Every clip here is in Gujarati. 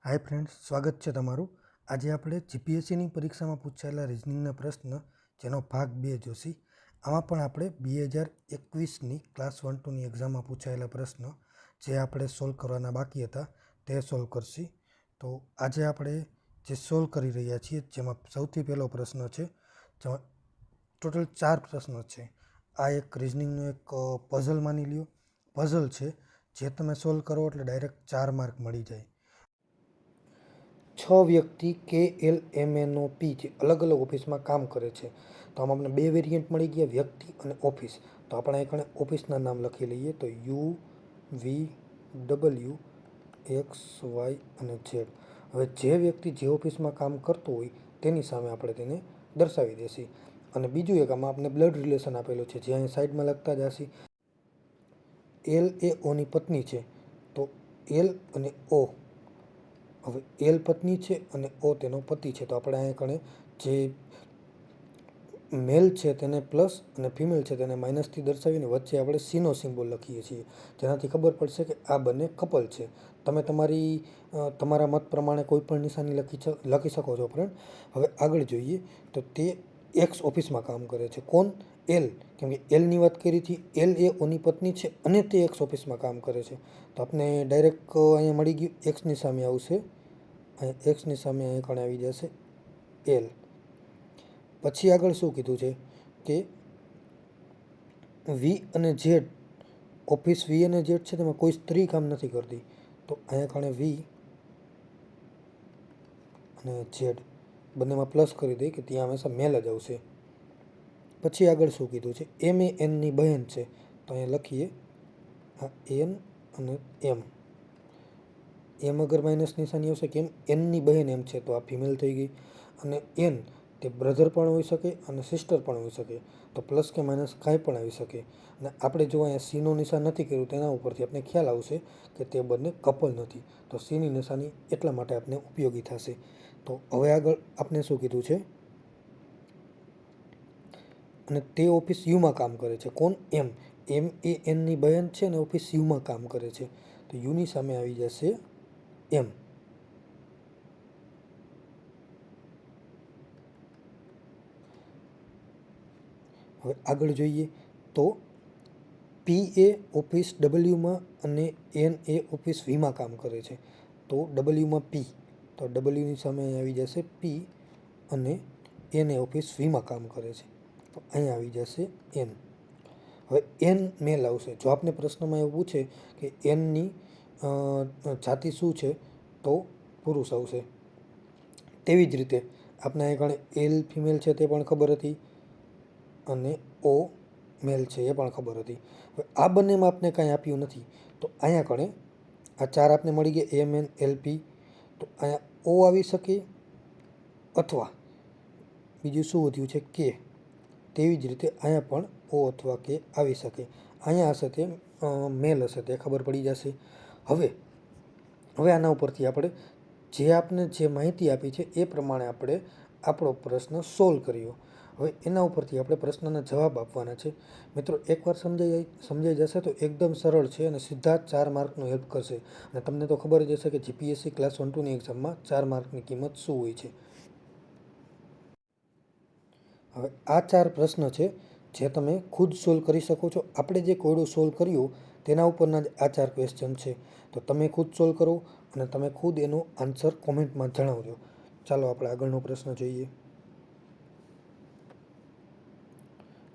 હાય ફ્રેન્ડ્સ, સ્વાગત છે તમારું. આજે આપણે જીપીએસસીની પરીક્ષામાં પૂછાયેલા રિઝનિંગના પ્રશ્ન જેનો ભાગ 2 જોશી. આમાં પણ આપણે 2021ની ક્લાસ 1-2ની એક્ઝામમાં પૂછાયેલા પ્રશ્ન જે આપણે સોલ્વ કરવાના બાકી હતા તે સોલ્વ કરશી. તો આજે આપણે જે સોલ્વ કરી રહ્યા છીએ જેમાં સૌથી પહેલો પ્રશ્ન છે, જેમાં ટોટલ 4 પ્રશ્નો છે. આ એક રિઝનિંગનો એક પઝલ માની લ્યો. પઝલ છે જે તમે સોલ્વ કરો એટલે ડાયરેક્ટ 4 માર્ક મળી જાય. 6 વ્યક્તિ KLMNOP જે અલગ અલગ ઓફિસમાં કામ કરે છે. તો આમાં આપણે 2 વેરિયન્ટ મળી ગયા, વ્યક્તિ અને ઓફિસ. તો આપણે અહીં ઓફિસના નામ લખી લઈએ. તો UVW XY અને Z. હવે જે વ્યક્તિ જે ઓફિસમાં કામ કરતો હોય તેની સામે આપણે તેને દર્શાવી દેશી. અને બીજું એક આમાં આપણે બ્લડ રિલેશન આપેલું છે જે અહીં સાઈડમાં લખતા જશી. L એ ઓની પત્ની છે તો L અને O. હવે L પત્ની છે અને O તેનો પતિ છે. તો આપણે અહીંયા કણે જે મેલ છે તેને પ્લસ અને ફિમેલ છે તેને માઇનસથી દર્શાવીને વચ્ચે આપણે સીનો સિમ્બોલ લખીએ છીએ, જેનાથી ખબર પડશે કે આ બંને કપલ છે. તમે તમારા મત પ્રમાણે કોઈ પણ નિશાની લખી શકો છો ફ્રેન્ડ. હવે આગળ જોઈએ તો તે એક્સ ઓફિસમાં કામ કરે છે. કોણ? L. કેમ કે Lની વાત કરી હતી. L એ ઓની પત્ની છે અને તે એક્સ ઓફિસમાં કામ કરે છે. તો આપણે ડાયરેક્ટ અહીંયા મળી ગયું, એક્સની સામે આવશે. અહીં એક્સની સામે અહીં કણે આવી જશે L. પછી આગળ શું કીધું છે કે V અને Z. ઓફિસ V અને Z છે તેમાં કોઈ સ્ત્રી કામ નથી કરતી. તો અહીંયા કણે V અને Z બંનેમાં પ્લસ કરી દઈએ કે ત્યાં હંમેશા મેલ જ આવશે. પછી આગળ શું કીધું છે? M એ Nની બહેન છે. તો અહીંયા લખીએ આ N અને M. M અગર માઇનસ નિશાની આવશે કેમ? Nની બહેન M છે તો આ ફિમેલ થઈ ગઈ. અને N તે બ્રધર પણ હોઈ શકે અને સિસ્ટર પણ હોઈ શકે. તો પ્લસ કે માઇનસ કાંઈ પણ આવી શકે. અને આપણે જો અહીંયા સીનું નિશાન નથી કર્યું તેના ઉપરથી આપણે ખ્યાલ આવશે કે તે બંને કપલ નથી. તો સીની નિશાની એટલા માટે આપણે ઉપયોગી થશે. તો હવે આગળ આપણે શું કીધું છે? અને તે ઓફિસ યુમાં કામ કરે છે. કોણ? M. M એ Nની બહેન છે અને ઓફિસ યુમાં કામ કરે છે. તો યુની સામે આવી જશે M. હવે આગળ જોઈએ તો P એ ઓફિસ Wમાં અને N એ ઓફિસ Vમાં કામ કરે છે. તો Wમાં P. તો Wની સામે આવી જશે P અને N એ ઓફિસ Vમાં કામ કરે છે. તો અહીંયા આવી જશે N. હવે N મેલ આવશે. જો આપને પ્રશ્નમાં એવું પૂછે કે Nની જાતિ શું છે તો પુરુષ આવશે. તેવી જ રીતે આપણે અહીં કણે L ફિમેલ છે તે પણ ખબર હતી અને O મેલ છે એ પણ ખબર હતી. હવે આ બંનેમાં આપણે કાંઈ આપ્યું નથી. તો અહીંયા કણે આ 4 આપને મળી ગયા M, N, L, P. તો અહીંયા O આવી શકે અથવા બીજું શું વધ્યું છે? K. તેવી જ રીતે અહીંયા પણ O અથવા K આવી શકે. અહીંયા હશે તે મેલ હશે તે ખબર પડી જશે. હવે આના ઉપરથી આપણે જે માહિતી આપી છે એ પ્રમાણે આપણે આપણો પ્રશ્ન સોલ્વ કર્યો. હવે એના ઉપરથી આપણે પ્રશ્નના જવાબ આપવાના છે. મિત્રો, એકવાર સમજાઈ જશે તો એકદમ સરળ છે અને સીધા 4 માર્કનું હેલ્પ કરશે. અને તમને તો ખબર જ હશે કે જીપીએસસી ક્લાસ 1-2ની એક્ઝામમાં 4 માર્કની કિંમત શું હોય છે. હવે આ 4 પ્રશ્ન છે જે તમે ખુદ સોલ્વ કરી શકો છો. આપણે જે કોયડું સોલ્વ કર્યું તેના ઉપરના જ આ 4 ક્વેશ્ચન છે. તો તમે ખુદ સોલ્વ કરો અને તમે ખુદ એનો આન્સર કોમેન્ટમાં જણાવજો. ચાલો આપણે આગળનો પ્રશ્ન જોઈએ.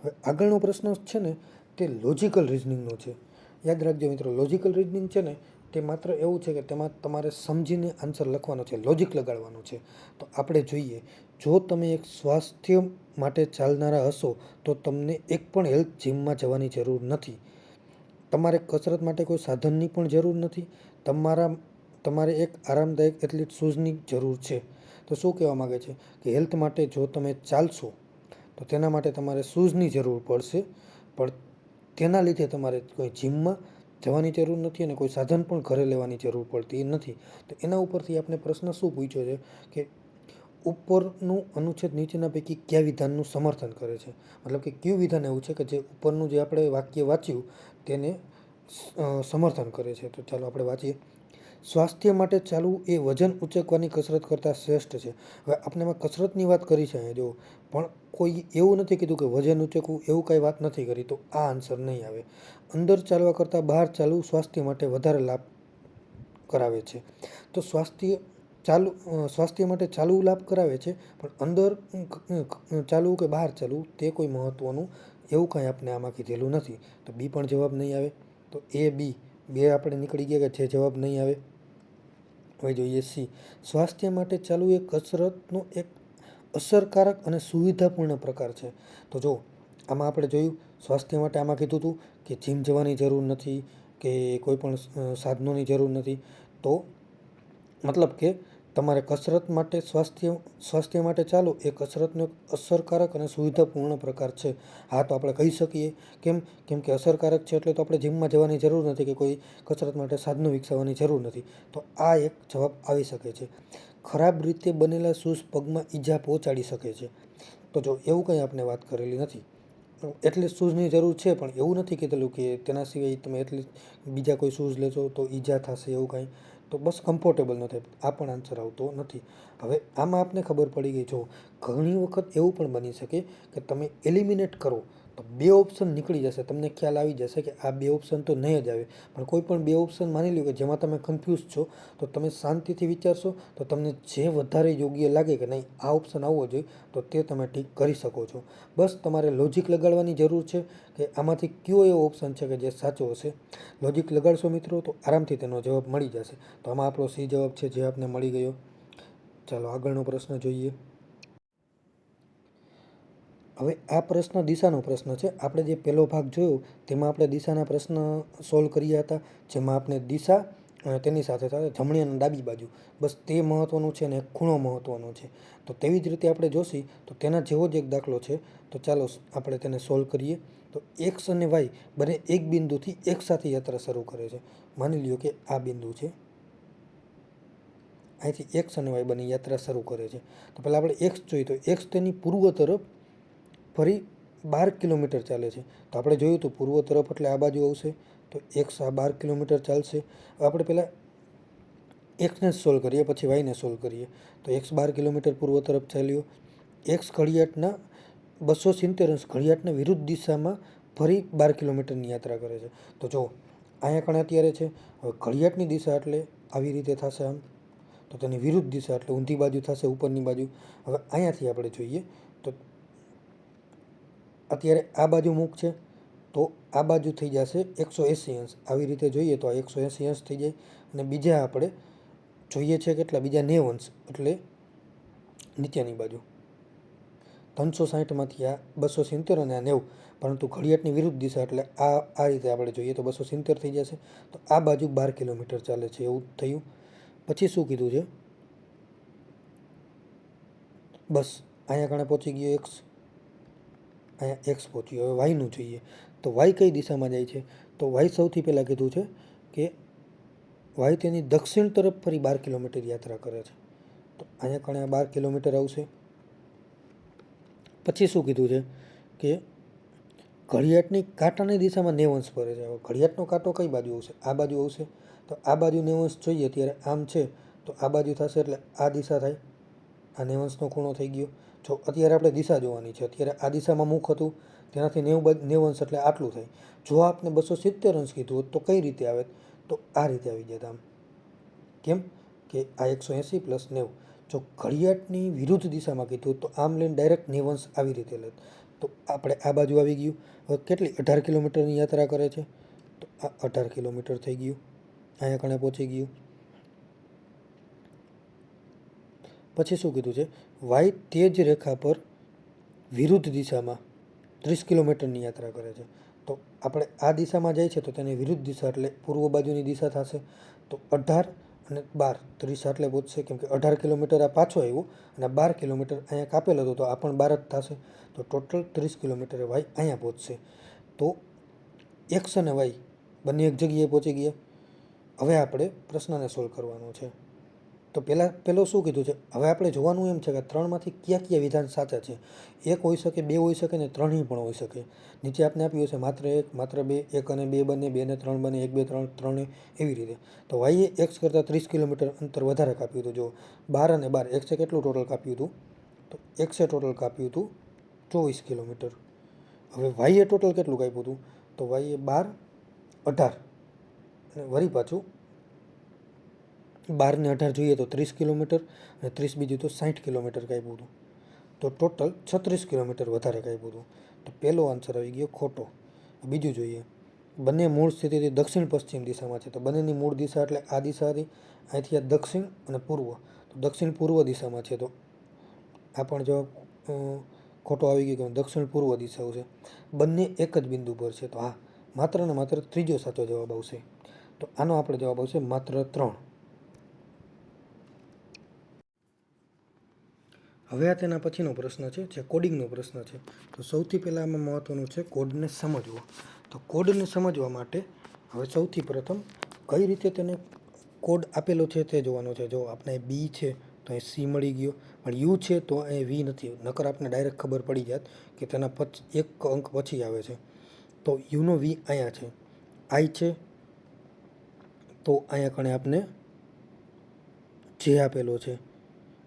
હવે આગળનો પ્રશ્ન છે ને તે લોજિકલ રિઝનિંગનો છે. યાદ રાખજો મિત્રો, લોજિકલ રિઝનિંગ છે ને તે માત્ર એવું છે કે તેમાં તમારે સમજીને આન્સર લખવાનો છે, લોજિક લગાડવાનું છે. તો આપણે જોઈએ, જો તમે એક સ્વાસ્થ્ય માટે ચાલનારા હશો તો તમને એક પણ હેલ્થ જીમમાં જવાની જરૂર નથી. તમારે કસરત માટે કોઈ સાધનની પણ જરૂર નથી. તમારે એક આરામદાયક એથ્લીટ શૂઝની જરૂર છે. તો શું કહેવા માગે છે કે હેલ્થ માટે જો તમે ચાલશો તો તેના માટે તમારે શૂઝની જરૂર પડશે, પણ તેના લીધે તમારે કોઈ જીમમાં જવાની જરૂર નથી અને કોઈ સાધન પણ ઘરે લેવાની જરૂર પડતી નથી. તો એના ઉપરથી આપણે પ્રશ્ન શું પૂછ્યો છે કે ઉપરનું અનુચ્છેદ નીચેના પૈકી કયા વિધાનનું સમર્થન કરે છે? મતલબ કે કયું વિધાન એવું છે કે જે ઉપરનું જે આપણે વાક્ય વાંચ્યું તેને સમર્થન કરે છે. તો ચાલો આપણે વાંચીએ. સ્વાસ્થ્ય માટે ચાલવું એ વજન ઉચકવાની કસરત કરતાં શ્રેષ્ઠ છે. હવે આપણે એમાં કસરતની વાત કરી છે અહીંયા જુઓ, પણ કોઈ એવું નથી કીધું કે વજન ઉચકવું, એવું કાંઈ વાત નથી કરી, તો આ આન્સર નહીં આવે. અંદર ચાલવા કરતાં બહાર ચાલવું સ્વાસ્થ્ય માટે વધારે લાભ કરાવે છે. તો સ્વાસ્થ્ય માટે ચાલવું લાભ કરાવે છે, પણ અંદર ચાલવું કે બહાર ચાલવું તે કોઈ મહત્ત્વનું એવું કાંઈ આપણે આમાં કીધેલું નથી. તો બી પણ જવાબ નહીં આવે. તો એ બી બે આપણે નીકળી ગયા કે જે જવાબ નહીં આવે. હવે જોઈએ સી. સ્વાસ્થ્ય માટે ચાલવું એ કસરતનો એક અસરકારક અને સુવિધાપૂર્ણ પ્રકાર છે. તો જો આમાં આપણે જોયું સ્વાસ્થ્ય માટે આમાં કીધું હતું કે જીમ જવાની જરૂર નથી, કે કોઈ પણ સાધનોની જરૂર નથી. તો મતલબ કે તમારે કસરત માટે સ્વાસ્થ્ય માટે ચાલો એ કસરતનો એક અસરકારક અને સુવિધાપૂર્ણ પ્રકાર છે. હા, તો આપણે કહી શકીએ. કેમ કે અસરકારક છે એટલે તો આપણે જીમમાં જવાની જરૂર નથી, કે કોઈ કસરત માટે સાધનો વિકસાવવાની જરૂર નથી. તો આ એક જવાબ આવી શકે છે. ખરાબ રીતે બનેલા શૂઝ પગમાં ઈજા પહોંચાડી શકે છે. તો જો એવું કંઈ આપણે વાત કરેલી નથી. એટલે શૂઝની જરૂર છે, પણ એવું નથી કીધેલું કે તેના સિવાય તમે એટલે બીજા કોઈ શૂઝ લેશો તો ઈજા થશે, એવું કાંઈ. તો બસ કમ્ફર્ટેબલ ન થાય, આ પણ આન્સર આવતો નથી. હવે આમાં આપને ખબર પડી ગઈ. જો ઘણી વખત એવું પણ બની શકે કે તમે એલિમિનેટ કરો તો બે ઓપ્શન નીકળી જશે, તમને ખ્યાલ આવી જશે કે આ બે ઓપ્શન તો નહીં જ આવે. પણ કોઈ પણ બે ઓપ્શન માની લો કે જેમાં તમે કન્ફ્યુઝ છો, તો તમે શાંતિથી વિચારશો તો તમને જે વધારે યોગ્ય લાગે કે નહીં આ ઓપ્શન આવવો જોઈએ, તો તે તમે ટીક કરી શકો છો. બસ તમારે લોજિક લગાડવાની જરૂર છે કે આમાંથી કયો એવો ઓપ્શન છે કે જે સાચો હશે. લોજિક લગાડશો મિત્રો તો આરામથી તેનો જવાબ મળી જશે. તો આમાં આપણો સી જવાબ છે, જે આપને મળી ગયો. ચાલો આગળનો પ્રશ્ન જોઈએ. હવે આ પ્રશ્ન દિશાનો પ્રશ્ન છે. આપણે જે પહેલો ભાગ જોયો તેમાં આપણે દિશાના પ્રશ્ન સોલ્વ કર્યા હતા, જેમાં આપણે દિશા અને તેની સાથે સાથે જમણી અને ડાબી બાજુ, બસ તે મહત્ત્વનું છે અને એક ખૂણો મહત્ત્વનો છે. તો તેવી જ રીતે આપણે જોશી તો તેના જેવો જ એક દાખલો છે. તો ચાલો આપણે તેને સોલ્વ કરીએ. તો એક્સ અને વાય બંને એક બિંદુથી એક સાથે યાત્રા શરૂ કરે છે. માની લ્યો કે આ બિંદુ છે, અહીંથી એક્સ અને વાય બંને યાત્રા શરૂ કરે છે. તો પહેલાં આપણે એક્સ જોઈએ, તો એક્સ તેની પૂર્વ તરફ ફરી 12 કિલોમીટર ચાલે છે. તો આપણે જોયું તો પૂર્વ તરફ એટલે આ બાજુ આવશે. તો એક્સ આ 12 કિલોમીટર ચાલશે. હવે આપણે પહેલાં એક્સને સોલ્વ કરીએ, પછી વાયને સોલ્વ કરીએ. તો એક્સ 12 કિલોમીટર પૂર્વ તરફ ચાલ્યો. એક્સ ઘડિયાળના 270 અંશ ઘડિયાળના વિરુદ્ધ દિશામાં ફરી 12 કિલોમીટરની યાત્રા કરે છે. તો જો અહીંયા કણ અત્યારે છે, હવે ઘડિયાળની દિશા એટલે આવી રીતે થશે આમ, તો તેની વિરુદ્ધ દિશા એટલે ઊંધી બાજુ થશે, ઉપરની બાજુ. હવે અહીંયાથી આપણે જોઈએ તો અત્યારે આ બાજુ મુખ છે, તો આ બાજુ થઈ જશે 180 અંશ. આવી રીતે જોઈએ તો આ 180 અંશ થઈ જાય. અને બીજા આપણે જોઈએ છે કેટલા, બીજા 90 અંશ, એટલે નીચેની બાજુ 360માંથી આ 270 અને આ 90, પરંતુ ઘડિયાળની વિરુદ્ધ દિશા એટલે આ રીતે આપણે જોઈએ તો 270 થઈ જશે. તો આ બાજુ 12 કિલોમીટર ચાલે છે એવું થયું. પછી શું કીધું છે, બસ અહીંયા કણે પહોંચી ગયો એક્સ, અહીંયા એક્સ પહોંચ્યો. હવે વાયનું જોઈએ તો વાય કઈ દિશામાં જાય છે. તો વાય સૌથી પહેલાં કીધું છે કે વાય તેની દક્ષિણ તરફ ફરી 12 કિલોમીટર યાત્રા કરે છે. તો અહીંયા કણે આ 12 કિલોમીટર આવશે. પછી શું કીધું છે કે ઘડિયાળની કાંટાની દિશામાં 90 અંશ ફરે છે. હવે ઘડિયાળનો કાંટો કઈ બાજુ આવશે, આ બાજુ આવશે. તો આ બાજુ 90 અંશ જોઈએ, ત્યારે આમ છે તો આ બાજુ થશે એટલે આ દિશા થાય. આ 90 અંશનો ખૂણો થઈ ગયો. જો અત્યારે આપણે દિશા જોવાની છે, અત્યારે આ દિશામાં મુખ હતું, તેનાથી 90 અંશ એટલે આટલું થાય. જો આપને 270 અંશ કીધું હોત તો કઈ રીતે આવે, તો આ રીતે આવી જતા આમ. કેમ કે આ 180 પ્લસ 90. જો ઘડિયાળની વિરુદ્ધ દિશામાં કીધું તો આમ લઈને ડાયરેક્ટ 90 અંશ આવી રીતે લેત. તો આપણે આ બાજુ આવી ગયું. હવે કેટલી 18 કિલોમીટરની યાત્રા કરે છે, તો આ 18 કિલોમીટર થઈ ગયું. અહીંયા કણે પહોંચી ગયું. પછી શું કીધું છે, વાય તે જ રેખા પર વિરુદ્ધ દિશામાં 30 કિલોમીટરની યાત્રા કરે છે. તો આપણે આ દિશામાં જાય છે તો તેની વિરુદ્ધ દિશા એટલે પૂર્વ બાજુની દિશા થશે. તો 18 અને 12 30 આટલે પહોંચશે, કેમ કે 18 કિલોમીટર આ પાછો આવ્યો અને 12 કિલોમીટર અહીંયા કાપેલો હતો, તો આ પણ 12 જ થશે. તો ટોટલ 30 કિલોમીટર વાય અહીંયા પહોંચશે. તો એક્સ અને વાય બંને એક જગ્યાએ પહોંચી ગયા. હવે આપણે પ્રશ્નને સોલ્વ કરવાનો છે. તો પહેલો શું કીધું છે, હવે આપણે જોવાનું એમ છે કે ત્રણમાંથી કયા કયા વિધાન સાચા છે. એક હોઈ શકે, બે હોઈ શકે ને ત્રણેય પણ હોઈ શકે. નીચે આપને આપ્યું છે માત્ર એક, માત્ર બે, એક અને બે બને, બે ને ત્રણ બને, એક બે ત્રણ ત્રણે, એવી રીતે. તો વાયએ એક્સ કરતાં 30 કિલોમીટર અંતર વધારે કાપ્યું હતું. જો 12 અને 12, એક્સે કેટલું ટોટલ કાપ્યું હતું? તો એક્સે ટોટલ કાપ્યું હતું 24 કિલોમીટર. હવે વાયએ ટોટલ કેટલું કાપ્યું હતું? તો વાયએ 12, 18 અને વળી પાછું 12 ને 18 જોઈએ તો 30 કિલોમીટર અને 30 બીજું તો 60 કિલોમીટર કાપ્યું હતું. તો ટોટલ 36 કિલોમીટર વધારે કાપ્યું હતું. તો પહેલો આન્સર આવી ગયો ખોટો. બીજું જોઈએ, બંને મૂળ સ્થિતિથી દક્ષિણ પશ્ચિમ દિશામાં છે. તો બંનેની મૂળ દિશા એટલે આ દિશા હતી, અહીંથી આ દક્ષિણ અને પૂર્વ. તો દક્ષિણ પૂર્વ દિશામાં છે. તો આ પણ જવાબ ખોટો આવી ગયો કે દક્ષિણ પૂર્વ દિશાઓ છે. બંને એક જ બિંદુ પર છે. તો હા, માત્ર ને માત્ર ત્રીજો સાચો જવાબ આવશે. તો આનો આપણે જવાબ આવશે માત્ર 3. હવે આ તેના પછીનો પ્રશ્ન છે, જે કોડિંગનો પ્રશ્ન છે. તો સૌથી પહેલાં આમાં મહત્ત્વનું છે કોડને સમજવો. તો કોડને સમજવા માટે હવે સૌથી પ્રથમ કઈ રીતે તેને કોડ આપેલો છે તે જોવાનો છે. જો આપણે બી છે તો અહીં સી મળી ગયો, પણ યુ છે તો અહીં વી નથી. નકર આપણે ડાયરેક્ટ ખબર પડી જાત કે તેના એક અંક પછી આવે છે. તો યુનો વી અહીંયા છે. આઈ છે તો અહીંયા કણે આપણે જે આપેલો છે.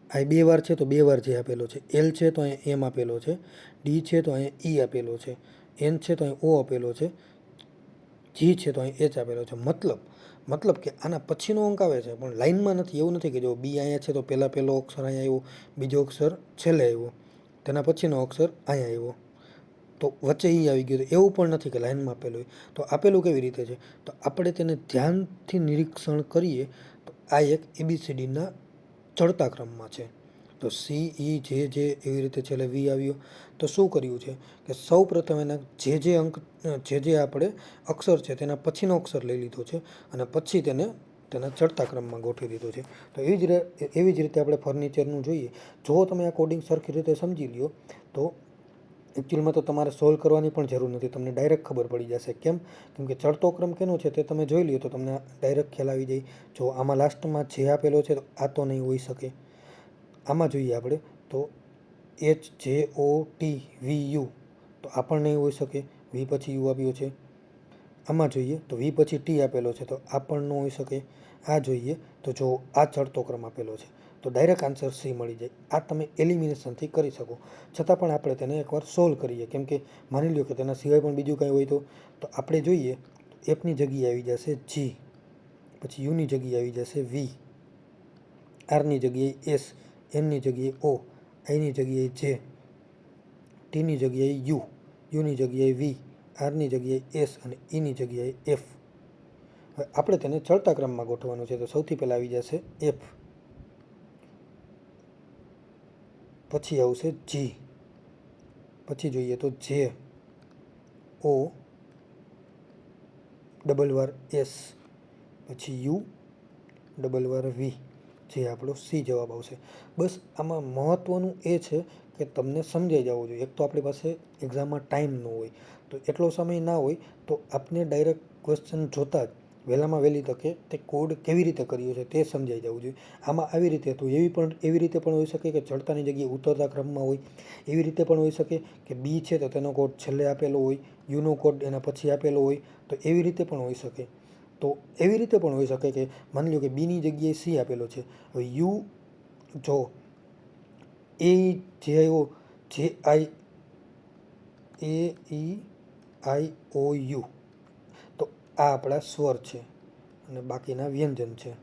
આઈ 2 વાર છે તો 2 વાર જે આપેલો છે. એલ છે તો અહીંયા એમ આપેલો છે. ડી છે તો અહીંયા ઈ આપેલો છે. એન છે તો અહીં ઓ આપેલો છે. જી છે તો અહીં એચ આપેલો છે. મતલબ કે આના પછીનો અંક આવે છે પણ લાઇનમાં નથી. એવું નથી કે જો બી અહીંયા છે તો પહેલો અક્ષર અહીંયા આવ્યો, બીજો અક્ષર છેલ્લે આવ્યો, તેના પછીનો અક્ષર અહીંયા આવ્યો, તો વચ્ચે ઈ આવી ગયું. એવું પણ નથી કે લાઇનમાં આપેલું હોય. તો આપેલું કેવી રીતે છે? તો આપણે તેને ધ્યાનથી નિરીક્ષણ કરીએ તો આ એક ABCDના ચડતા ક્રમમાં છે. તો સી, ઈ, જે એવી રીતે છેલ્લે વી આવ્યો. તો શું કર્યું છે કે સૌ પ્રથમ એના જે અંક, જે આપણે અક્ષર છે તેના પછીનો અક્ષર લઈ લીધો છે અને પછી તેને તેના ચડતા ક્રમમાં ગોઠવી દીધો છે. તો એવી જ રીતે આપણે ફર્નિચરનું જોઈએ. જો તમે આ કોડિંગ સરખી રીતે સમજી લ્યો તો એકચ્યુઅલમાં તો તમારે સોલ્વ કરવાની પણ જરૂર નથી. તમને ડાયરેક્ટ ખબર પડી જશે. કેમ કે ચડતો ક્રમ કેનો છે તે તમે જોઈ લ્યો તો તમને ડાયરેક્ટ ખ્યાલ આવી જાય. જો આમાં લાસ્ટમાં જે આપેલો છે તો આ તો નહીં હોઈ શકે. આમાં જોઈએ આપણે તો HJOTVU, તો આ પણ નહીં હોઈ શકે. વી પછી યુ આવ્યો છે. આમાં જોઈએ તો વી પછી ટી આપેલો છે તો આ પણ ન હોઈ શકે. આ જોઈએ તો જો આ ચડતો ક્રમ આપેલો છે તો ડાયરેક્ટ આન્સર સી મળી જાય. આ તમે એલિમિનેશનથી કરી શકો. છતાં પણ આપણે તેને એકવાર સોલ્વ કરીએ. કેમ કે માની લ્યો કે તેના સિવાય પણ બીજું કાંઈ હોય તો આપણે જોઈએ એફની જગ્યાએ આવી જશે જી, પછી યુની જગ્યાએ આવી જશે વી, આરની જગ્યાએ એસ, એનની જગ્યાએ ઓ, આઈની જગ્યાએ જે, ટીની જગ્યાએ યુ, યુની જગ્યાએ વી, આરની જગ્યાએ એસ અને ઈની જગ્યાએ એફ. હવે આપણે તેને ચડતા ક્રમમાં ગોઠવવાનું છે. તો સૌથી પહેલાં આવી જશે એફ, પછી આવશે જી, પછી જોઈએ તો જે, ઓ, ડબલ વાર એસ, પછી યુ, ડબલ વાર વી, જે આપણો સી જવાબ આવશે. બસ આમાં મહત્ત્વનું એ છે કે તમને સમજાઈ જવું જોઈએ. એક તો આપણી પાસે એક્ઝામમાં ટાઈમ ન હોય, તો એટલો સમય ના હોય તો આપને ડાયરેક્ટ ક્વેશ્ચન જોતાં જ વહેલામાં વહેલી તકે તે કોડ કેવી રીતે કર્યો છે તે સમજાઈ જવું જોઈએ. આમાં આવી રીતે હતું. એવી રીતે પણ હોઈ શકે કે ચડતાની જગ્યાએ ઉતરતા ક્રમમાં હોય. એવી રીતે પણ હોઈ શકે કે બી છે તો તેનો કોડ છેલ્લે આપેલો હોય, યુનો કોડ એના પછી આપેલો હોય. તો એવી રીતે પણ હોઈ શકે. તો એવી રીતે પણ હોઈ શકે કે માની લો કે બીની જગ્યાએ સી આપેલો છે. હવે યુ જો એ જે આવ્યો, જે આઈ AEIOU, તો આ આપણા સ્વર છે અને બાકીના વ્યંજન છે.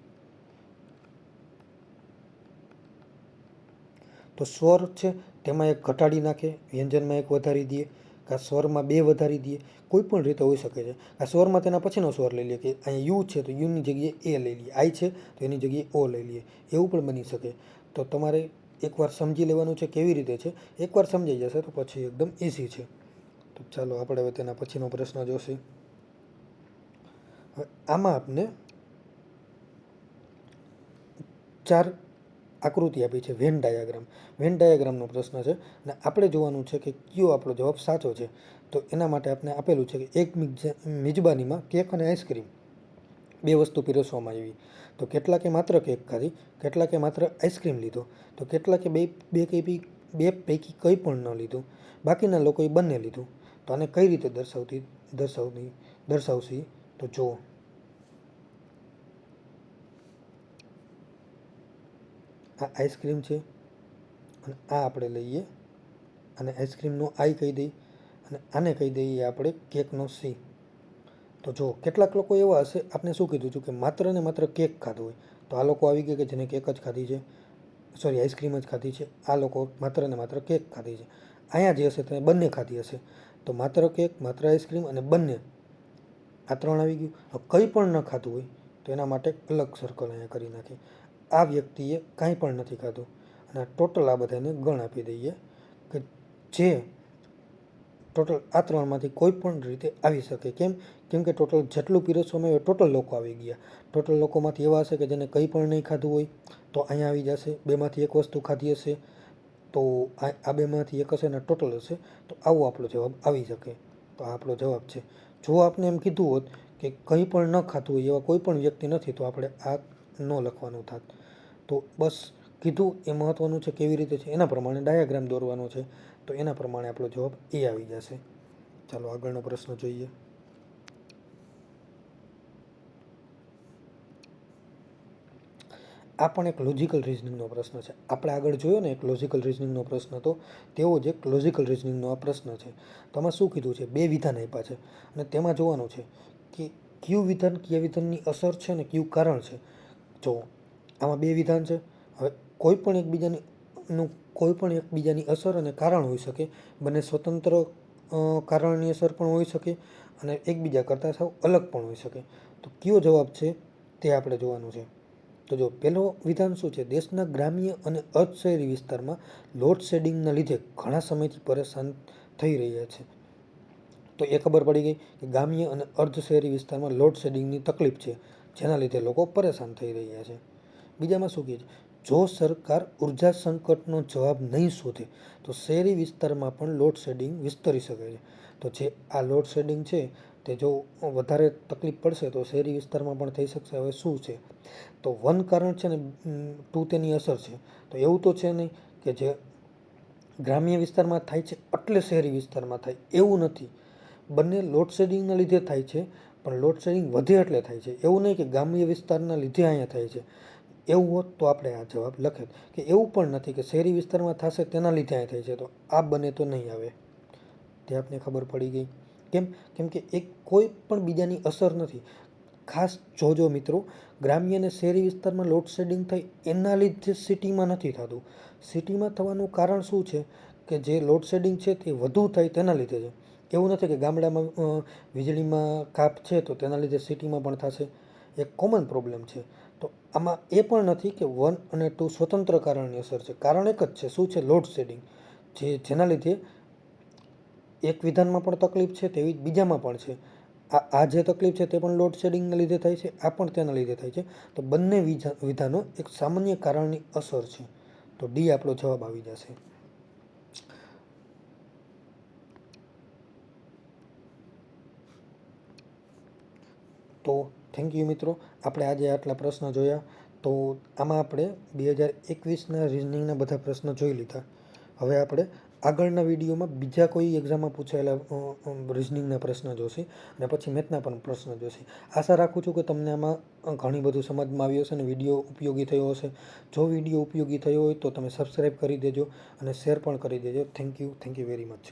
તો સ્વર છે તેમાં એક ઘટાડી નાખે, વ્યંજનમાં એક વધારી દઈએ, કે સ્વરમાં 2 વધારી દઈએ. કોઈ પણ રીતે હોઈ શકે છે. આ સ્વરમાં તેના પછીનો સ્વર લઈ લઈએ કે અહીંયા યુ છે તો યુની જગ્યાએ એ લઈ લઈએ, આઈ છે તો એની જગ્યાએ ઓ લઈ લઈએ. એવું પણ બની શકે. તો તમારે એકવાર સમજી લેવાનું છે કેવી રીતે છે. એકવાર સમજાઈ જશે તો પછી એકદમ ઇઝી છે. તો ચાલો આપણે હવે તેના પછીનો પ્રશ્ન જોશું. આમાં આપને 4 આકૃતિ આપી છે, વેન ડાયાગ્રામ. વેન ડાયાગ્રામનો પ્રશ્ન છે અને આપણે જોવાનું છે કે કયો આપણો જવાબ સાચો છે. તો એના માટે આપણે આપેલું છે કે એક મિજબાનીમાં કેક અને આઈસ્ક્રીમ બે વસ્તુ પીરસવામાં આવી, તો કેટલાકે માત્ર કેક ખાધી, કેટલાકે માત્ર આઈસ્ક્રીમ લીધો, તો કેટલાકે બે પૈકી કંઈ પણ ન લીધું, બાકીના લોકોએ બંને લીધું. તો આને કઈ રીતે દર્શાવશી? તો જુઓ, આ આઈસ્ક્રીમ છે અને આ આપણે લઈએ અને આઈસ્ક્રીમનો આઈ કહી દઈએ અને આને કહી દઈએ આપણે કેકનો સી. તો જો કેટલાક લોકો એવા હશે, આપણે શું કીધું હતું કે માત્ર ને માત્ર કેક ખાધું હોય, તો આ લોકો આવી ગયા કે જેને કેક જ ખાધી છે, સોરી આઈસ્ક્રીમ જ ખાધી છે. આ લોકો માત્ર ને માત્ર કેક ખાધી છે. અહીંયા જે હશે તેને બંને ખાધી હશે, તો માત્ર કેક, માત્ર આઈસ્ક્રીમ અને બંને, આ 3 આવી ગયું. કંઈ પણ ન ખાધું હોય તો એના માટે અલગ સર્કલ અહીંયા કરી નાખીએ. આ વ્યક્તિએ કાંઈ પણ નથી ખાધું અને ટોટલ આ બધાને ગણ આપી દઈએ કે જે ટોટલ આ 3માંથી કોઈ પણ રીતે આવી શકે. કેમ કે ટોટલ જેટલું પીરસવામાં આવ્યું ટોટલ લોકો આવી ગયા. ટોટલ લોકોમાંથી એવા હશે કે જેને કંઈ પણ નહીં ખાધું હોય તો અહીંયા આવી જશે. બેમાંથી એક વસ્તુ ખાધી હશે તો આ બેમાંથી એક હશે અને ટોટલ હશે, તો આવો આપણો જવાબ આવી શકે. તો આ આપણો જવાબ છે. જો આપણે એમ કીધું હોત કે કંઈ પણ ન ખાતું હોય એવા કોઈ પણ વ્યક્તિ નથી, તો આપણે આ ન લખવાનું થાત. તો બસ કીધું એ મહત્ત્વનું છે. કેવી રીતે છે એના પ્રમાણે ડાયાગ્રામ દોરવાનો છે, તો એના પ્રમાણે આપણો જવાબ એ આવી જશે. ચાલો આગળનો પ્રશ્ન જોઈએ. આ પણ એક લોજિકલ રિઝનિંગનો પ્રશ્ન છે. આપણે આગળ જોયો ને એક લોજિકલ રિઝનિંગનો પ્રશ્ન, તો તેવો જ એક લોજિકલ રિઝનિંગનો આ પ્રશ્ન છે. તો આમાં શું કીધું છે? 2 વિધાન આપ્યા છે અને તેમાં જોવાનું છે કે કયું વિધાન કયા વિધાનની અસર છે અને કયું કારણ છે. જો આમાં 2 વિધાન છે. હવે કોઈ પણ એકબીજાની અસર અને કારણ હોઈ શકે. બંને સ્વતંત્ર કારણની અસર પણ હોઈ શકે અને એકબીજા કરતાં સાવ અલગ પણ હોઈ શકે. તો કયો જવાબ છે તે આપણે જોવાનું છે. તો જો પહેલો વિધાન શું છે? દેશના ગ્રામ્ય અને અર્ધ શહેરી વિસ્તારમાં લોડ શેડિંગના લીધે ઘણા સમયથી પરેશાન થઈ રહ્યા છે. તો એ ખબર પડી ગઈ કે ગ્રામ્ય અને અર્ધ શહેરી વિસ્તારમાં લોડ શેડિંગની તકલીફ છે, જેના લીધે લોકો પરેશાન થઈ રહ્યા છે. બીજામાં શું કહે છે? જો સરકાર ઉર્જા સંકટનો જવાબ નહીં શોધે તો શહેરી વિસ્તારમાં પણ લોડ શેડિંગ વિસ્તરી શકે છે. તો જે આ લોડ શેડિંગ છે તે જો વધારે તકલીફ પડશે તો શહેરી વિસ્તારમાં પણ થઈ શકશે. હવે શું છે? તો 1 કારણ છે ને 2 તેની અસર છે. તો એવું તો છે નહીં કે જે ગ્રામ્ય વિસ્તારમાં થાય છે એટલે શહેરી વિસ્તારમાં થાય, એવું નથી. બંને લોડ શેડિંગના લીધે થાય છે, પણ લોડ શેડિંગ વધે એટલે થાય છે. એવું નહીં કે ગ્રામ્ય વિસ્તારના લીધે અહીંયા થાય છે. એવું હોત તો આપણે આ જવાબ લખેત. કે એવું પણ નથી કે શહેરી વિસ્તારમાં થશે તેના લીધે અહીંયા થાય છે, તો આ બને તો નહીં આવે. તે આપને ખબર પડી ગઈ. કેમ કે એક કોઈ પણ બીજાની અસર નથી. ખાસ જોજો મિત્રો, ગ્રામ્ય અને શહેરી વિસ્તારમાં લોડ શેડિંગ થાય એના લીધે સિટીમાં નથી થતું. સિટીમાં થવાનું કારણ શું છે? કે જે લોડ શેડિંગ છે તે વધુ થાય તેના લીધે છે. એવું નથી કે ગામડામાં વીજળીમાં કાપ છે તો તેના લીધે સિટીમાં પણ થશે. એક કોમન પ્રોબ્લેમ છે. તો આમાં એ પણ નથી કે 1 અને 2 સ્વતંત્ર કારણની અસર છે. કારણ એક જ છે. શું છે? Load shading. જેના લીધે એક વિધાનમાં પણ તકલીફ છે તેવી જ બીજામાં પણ છે. આ જે તકલીફ છે તે પણ લોડ શેડિંગના લીધે થાય છે, આ પણ તેના લીધે થાય છે. તો બંને વિધાનો એક સામાન્ય કારણની અસર છે. તો ડી આપણો જવાબ આવી જશે. તો થેન્ક યુ મિત્રો. આપણે આજે આટલા પ્રશ્નો જોયા. તો આમાં આપણે 2021ના રિઝનિંગના બધા પ્રશ્નો જોઈ લીધા. હવે આપણે આગળના વિડીયોમાં બીજા કોઈ એક્ઝામમાં પૂછાયેલા રિઝનિંગના પ્રશ્ન જોશે અને પછી મેથના પણ પ્રશ્ન જોશે. આશા રાખું છું કે તમને આમાં ઘણી બધું સમજમાં આવ્યું હશે અને વિડીયો ઉપયોગી થયો હશે. જો વિડીયો ઉપયોગી થયો હોય તો તમે સબસ્ક્રાઈબ કરી દેજો અને શેર પણ કરી દેજો. Thank you very much.